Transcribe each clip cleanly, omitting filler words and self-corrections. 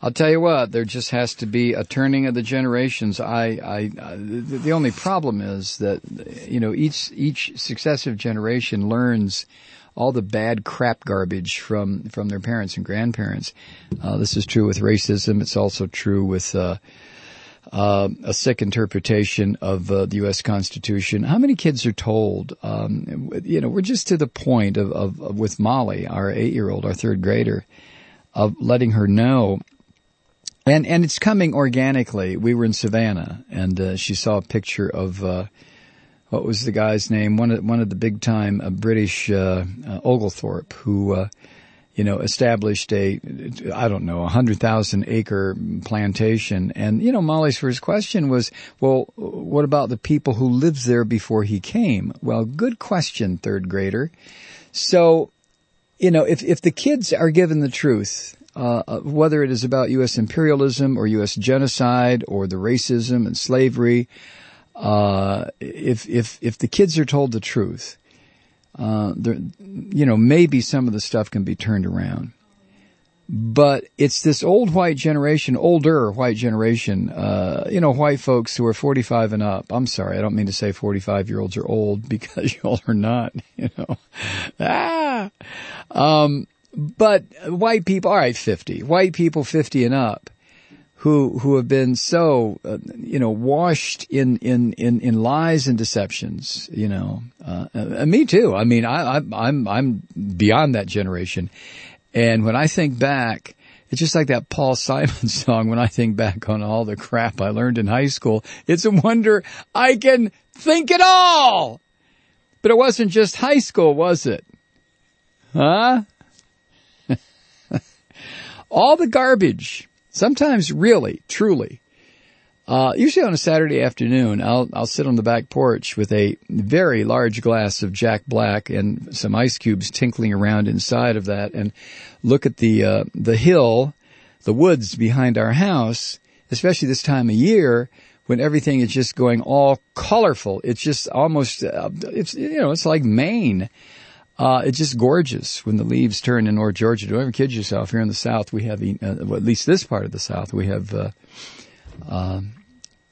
I'll tell you what, there just has to be a turning of the generations. The only problem is that, each successive generation learns all the bad crap garbage from their parents and grandparents. This is true with racism. It's also true with, a sick interpretation of the U.S. Constitution. How many kids are told? We're just to the point of with Molly, our 8-year-old, our third grader, of letting her know. And it's coming organically. We were in Savannah, and she saw a picture of what was the guy's name? One of the big time British Oglethrope, who established a 100,000 acre plantation. And Molly's first question was, well, what about the people who lived there before he came? Well, good question, third grader. So, if the kids are given the truth, whether it is about U.S. imperialism or U.S. genocide or the racism and slavery, if the kids are told the truth, maybe some of the stuff can be turned around. But it's this older white generation, white folks who are 45 and up. I'm sorry, I don't mean to say 45-year-olds are old, because you all are not, But white people, all right, 50. White people 50 and up who have been so, washed in lies and deceptions, me too. I mean, I'm beyond that generation. And when I think back, it's just like that Paul Simon song. When I think back on all the crap I learned in high school, it's a wonder I can think it all. But it wasn't just high school, was it? Huh? All the garbage, sometimes really, truly. Usually on a Saturday afternoon, I'll sit on the back porch with a very large glass of Jack Black and some ice cubes tinkling around inside of that, and look at the hill, the woods behind our house, especially this time of year when everything is just going all colorful. It's just almost, it's like Maine. It's just gorgeous when the leaves turn in North Georgia. Don't ever kid yourself. Here in the South, we have, at least this part of the South, we have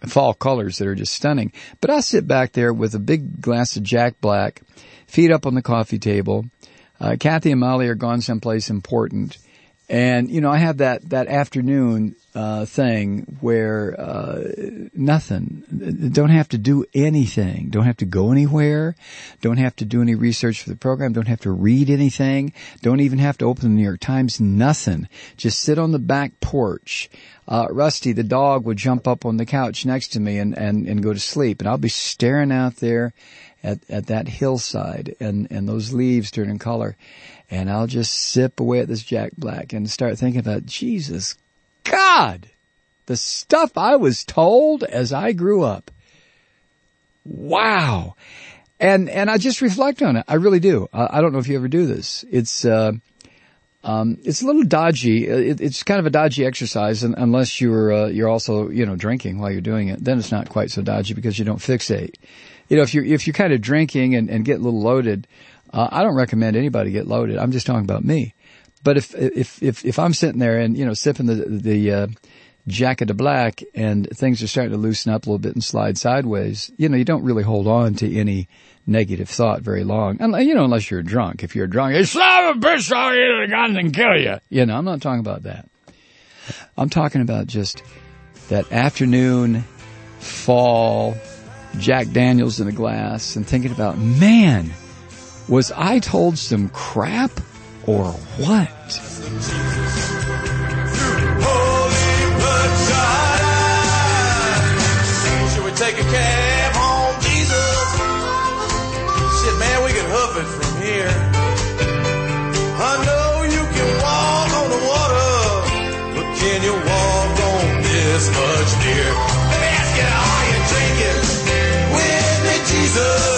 fall colors that are just stunning. But I'll sit back there with a big glass of Jack Black, feet up on the coffee table. Kathy and Molly are gone someplace important. And, I have that afternoon thing where nothing. Don't have to do anything. Don't have to go anywhere. Don't have to do any research for the program. Don't have to read anything. Don't even have to open the New York Times. Nothing. Just sit on the back porch. Rusty, the dog, would jump up on the couch next to me and go to sleep. And I'll be staring out there at that hillside and those leaves turning color. And I'll just sip away at this Jack Black and start thinking about, Jesus God, the stuff I was told as I grew up. Wow. And I just reflect on it. I really do. I don't know if you ever do this. It's a little dodgy. It's kind of a dodgy exercise unless you're also, drinking while you're doing it. Then it's not quite so dodgy because you don't fixate. If you're kind of drinking and get a little loaded, I don't recommend anybody get loaded. I'm just talking about me. But if I'm sitting there and, sipping the Jack of the Black and things are starting to loosen up a little bit and slide sideways, you don't really hold on to any negative thought very long. Unless you're drunk. If you're drunk, you son of a bitch, I'll eat the guns and kill you. I'm not talking about that. I'm talking about just that afternoon, fall, Jack Daniels in a glass and thinking about, man, was I told some crap or what? Should we take a cab home, Jesus? Shit, man, we can hoof it from here. I know you can walk on the water, but can you walk on this much beer? Let me ask you, are you drinking with me, Jesus?